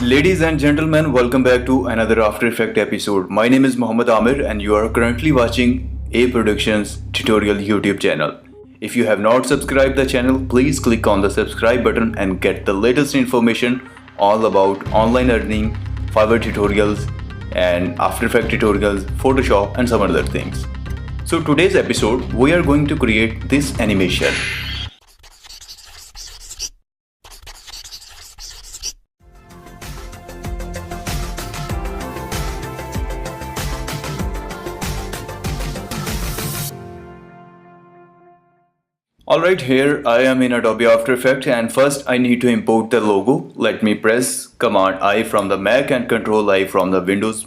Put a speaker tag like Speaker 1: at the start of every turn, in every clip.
Speaker 1: Ladies and gentlemen, welcome back to another After Effects episode. My name is Mohammed Amir and you are currently watching A Productions tutorial YouTube channel. If you have not subscribed the channel, please click on the subscribe button and get the latest information all about online earning, Fiverr tutorials and After Effects tutorials, Photoshop and some other things. So today's episode, we are going to create this animation. Alright, here I am in Adobe After Effects and first I need to import the logo. Let me press Command I from the Mac and Control I from the Windows.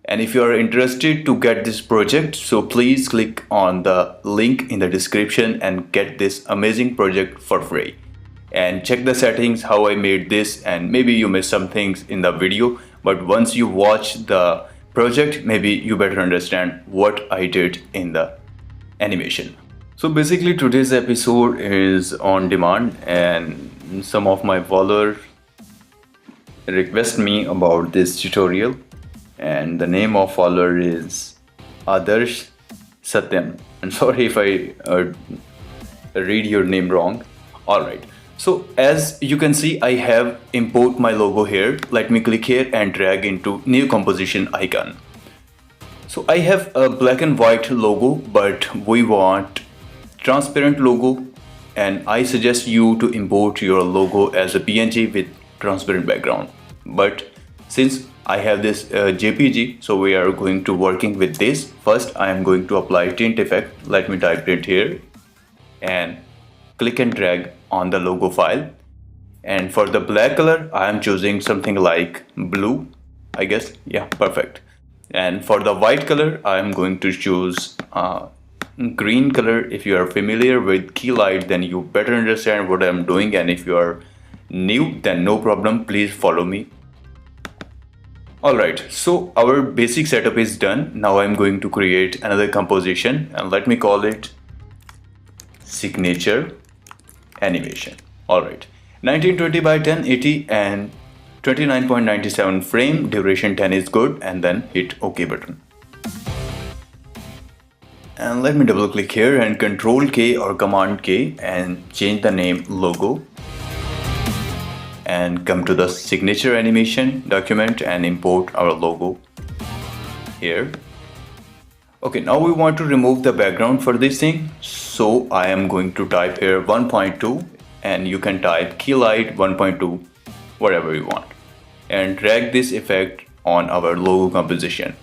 Speaker 1: And if you are interested to get this project, so please click on the link in the description and get this amazing project for free. And check the settings how I made this, and maybe you missed some things in the video, but once you watch the project, maybe you better understand what I did in the animation. So basically today's episode is on demand and some of my followers request me about this tutorial, and the name of follower is Adarsh Satyam. I'm sorry if I read your name wrong. Alright, so as you can see, I have import my logo here. Let me click here and drag into new composition icon. So I have a black and white logo, but we want transparent logo, and I suggest you to import your logo as a PNG with transparent background. But since I have this JPG, so we are going to working with this. First I am going to apply Tint Effect. Let me type it here and click and drag on the logo file. And for the black color I am choosing something like blue, I guess. Yeah, perfect. And for the white color I am going to choose green color. If you are familiar with Keylight, then you better understand what I'm doing, and if you are new, then no problem, please follow me. Alright, so our basic setup is done. Now I'm going to create another composition and let me call it Signature Animation. Alright, 1920 by 1080 and 29.97 frame, duration 10 is good, and then hit OK button. And let me double click here and Control K or Command K and change the name logo. And come to the signature animation document and import our logo here. Okay, now we want to remove the background for this thing. So I am going to type here 1.2 and you can type Keylight 1.2, whatever you want. And drag this effect on our logo composition.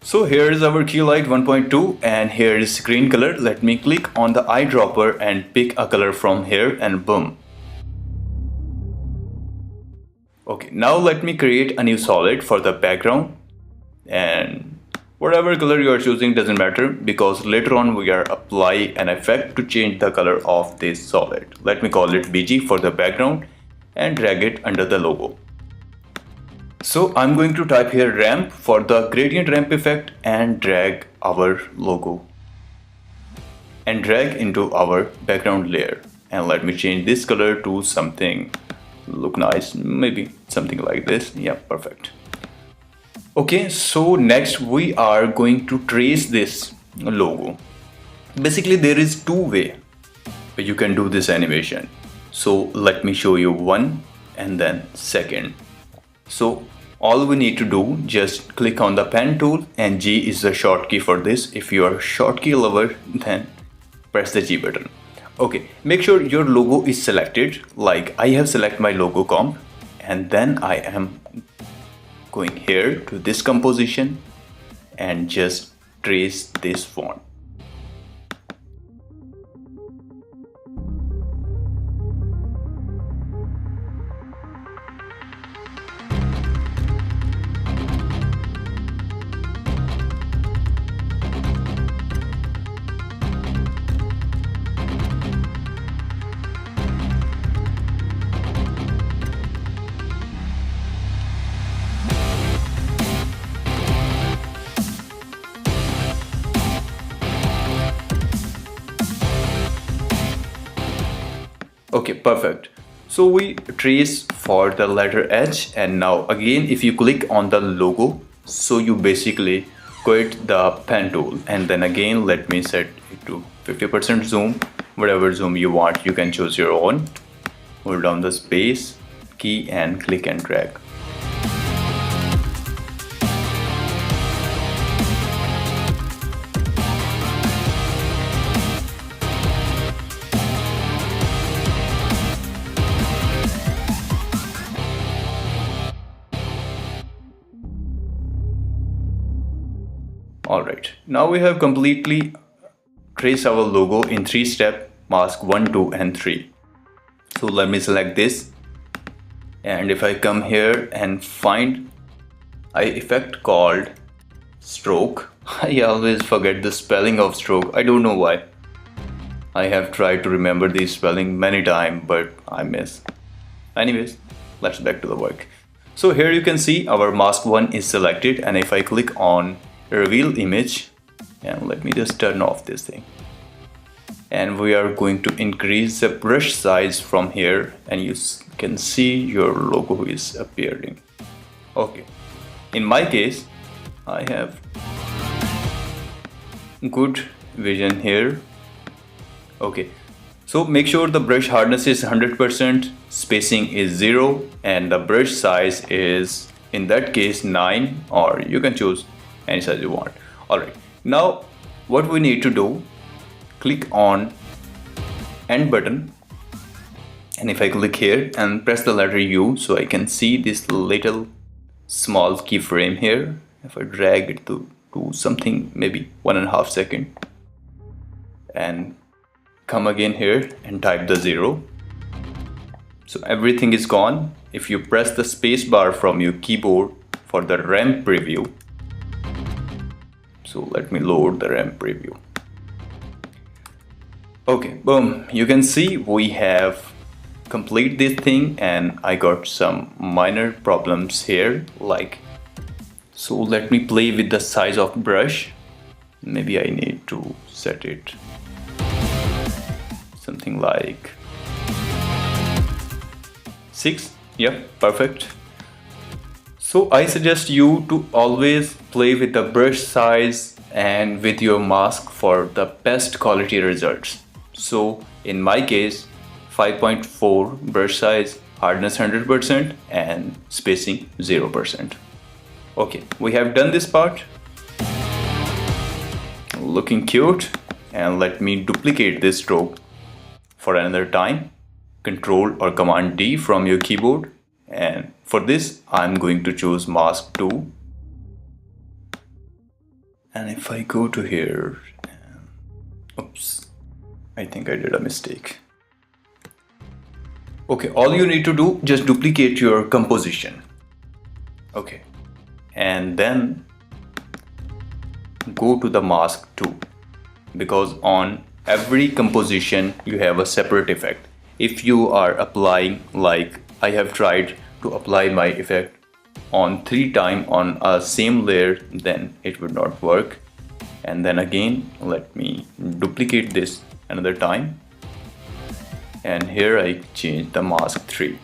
Speaker 1: So here is our Keylight 1.2 and here is screen color. Let me click on the eyedropper and pick a color from here and boom. Okay, now let me create a new solid for the background, and whatever color you are choosing doesn't matter because later on we are apply an effect to change the color of this solid. Let me call it BG for the background and drag it under the logo. So I'm going to type here ramp for the gradient ramp effect and drag our logo and drag into our background layer, and let me change this color to something look nice, maybe something like this. Yeah, perfect. Okay, so next we are going to trace this logo. Basically there is two ways you can do this animation. So let me show you one and then second. So all we need to do, just click on the pen tool, and G is the short key for this. If you are short key lover, then press the G button. Okay, make sure your logo is selected, like I have selected my logo comp, and then I am going here to this composition and just trace this font. Okay, perfect. So we trace for the letter H, and now again if you click on the logo, so you basically quit the pen tool, and then again let me set it to 50% zoom. Whatever zoom you want, you can choose your own. Hold down the space key and click and drag. Alright, now we have completely traced our logo in 3-step mask 1, 2 and 3. So let me select this, and if I come here and find an effect called stroke, I always forget the spelling of stroke. I don't know why. I have tried to remember the spelling many times, but I miss. Anyways, let's back to the work. So here you can see our mask 1 is selected, and if I click on reveal image, and let me just turn off this thing, and we are going to increase the brush size from here, and you can see your logo is appearing. Okay, in my case I have good vision here. Okay, so make sure the brush hardness is 100%, spacing is 0, and the brush size is in that case 9, or you can choose any size you want. Alright, now what we need to do, click on end button, and if I click here and press the letter U, so I can see this little small keyframe here. If I drag it to something maybe 1.5 seconds, and come again here and type the 0, so everything is gone. If you press the space bar from your keyboard for the ramp preview, so let me load the ramp preview. Okay, boom, you can see we have complete this thing, and I got some minor problems here, like, so let me play with the size of brush. Maybe I need to set it something like 6. Yep, perfect. So I suggest you to always play with the brush size and with your mask for the best quality results. So in my case, 5.4 brush size, hardness 100% and spacing 0%. Okay, we have done this part. Looking cute, and let me duplicate this stroke for another time. Control or Command D from your keyboard, and for this I'm going to choose mask 2, and if I go to here, oops, I think I did a mistake. Okay, all you need to do, just duplicate your composition. Okay, and then go to the mask 2, because on every composition you have a separate effect. If you are applying, like I have tried to apply my effect on 3 times on a same layer, then it would not work. And then again, let me duplicate this another time, and here I change the mask 3.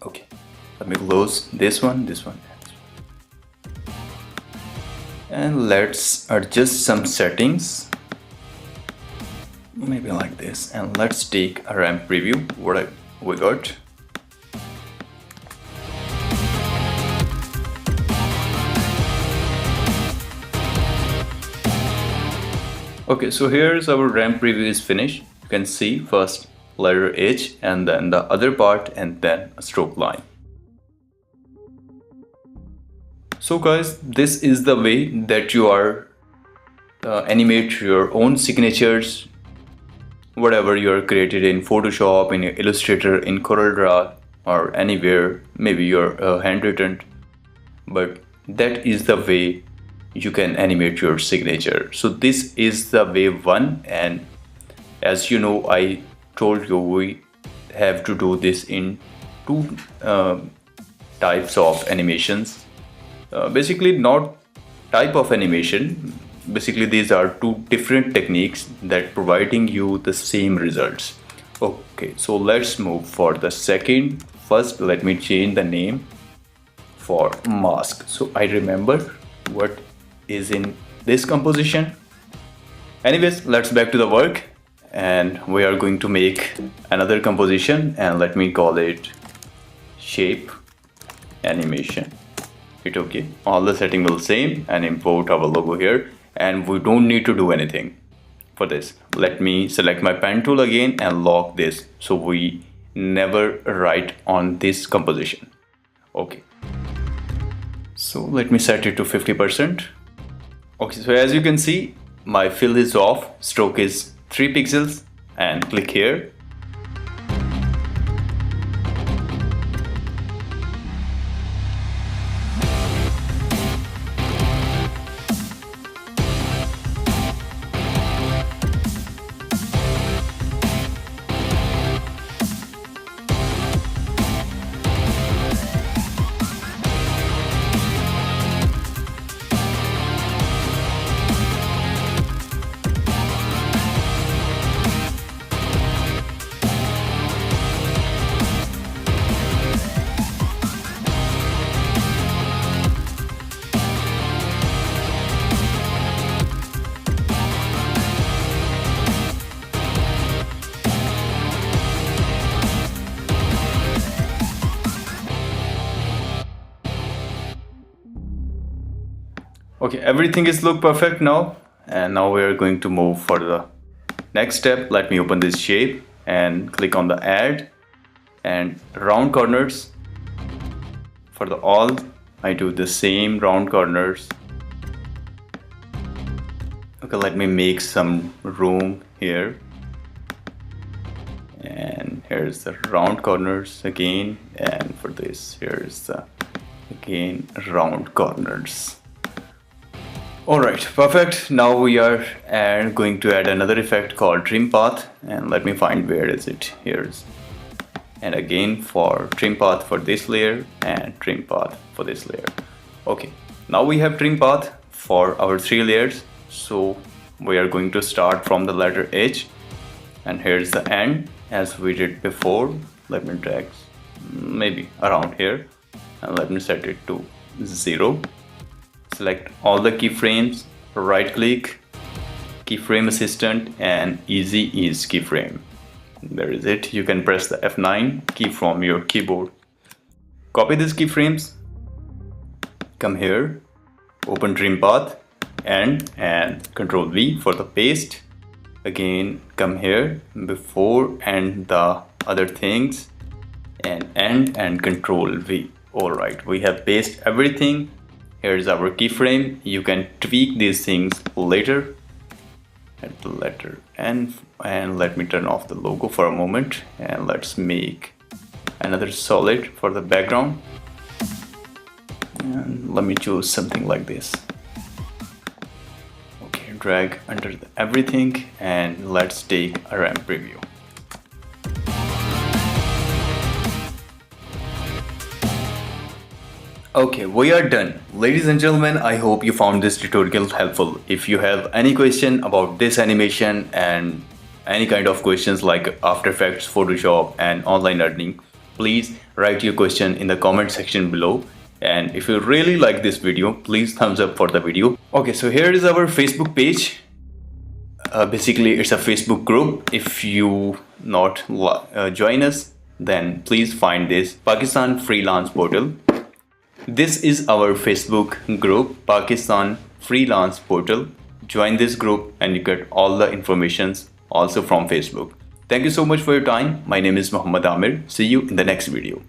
Speaker 1: Okay, let me close this one, and let's adjust some settings, maybe like this, and let's take a ramp preview what we got. Okay, so here's our ramp preview is finished. You can see first letter H, and then the other part, and then a stroke line. So guys, this is the way that you are animate your own signatures, whatever you are created in Photoshop, in Illustrator, in CorelDRAW, or anywhere, maybe your handwritten, but that is the way you can animate your signature. So this is the way 1, and as you know, I told you we have to do this in 2 types of animations. Basically not type of animation, basically these are 2 different techniques that providing you the same results. Okay, so let's move for the second first let me change the name for mask so I remember what is in this composition. Anyways, let's back to the work, and we are going to make another composition, and let me call it shape animation. Hit OK. All the setting will same, and import our logo here, and we don't need to do anything for this. Let me select my pen tool again and lock this so we never write on this composition. Okay, so let me set it to 50%. Okay, so as you can see, my fill is off, stroke is 3 pixels, and click here. Okay, everything is look perfect now, and now we are going to move for the next step. Let me open this shape and click on the add and round corners. For the all, I do the same round corners. Okay, let me make some room here, and here's the round corners again, and for this here's the again round corners. Alright, perfect. Now we are going to add another effect called trim path, and let me find where is it. Here's, and again for trim path for this layer and trim path for this layer. Okay, now we have trim path for our 3 layers, so we are going to start from the letter H, and here's the end as we did before. Let me drag maybe around here, and let me set it to 0. Select all the keyframes, right click, keyframe assistant, and easy ease keyframe. There is it. You can press the F9 key from your keyboard. Copy these keyframes, come here, open trim path, and Control V for the paste. Again, come here before and the other things, and end and Control V. Alright, we have pasted everything. Here's our keyframe. You can tweak these things later at the letter N, and let me turn off the logo for a moment, and let's make another solid for the background, and let me choose something like this. Okay, drag under everything, and let's take a ramp preview. Okay, we are done. Ladies and gentlemen, I hope you found this tutorial helpful. If you have any question about this animation and any kind of questions like After Effects, Photoshop and online learning, please write your question in the comment section below. And if you really like this video, please thumbs up for the video. Okay, so here is our Facebook page. Basically, it's a Facebook group. If you not join us, then please find this Pakistan Freelance Portal. This is our Facebook group, Pakistan Freelance Portal. Join this group and you get all the informations also from Facebook. Thank you so much for your time. My name is Muhammad Amir. See you in the next video.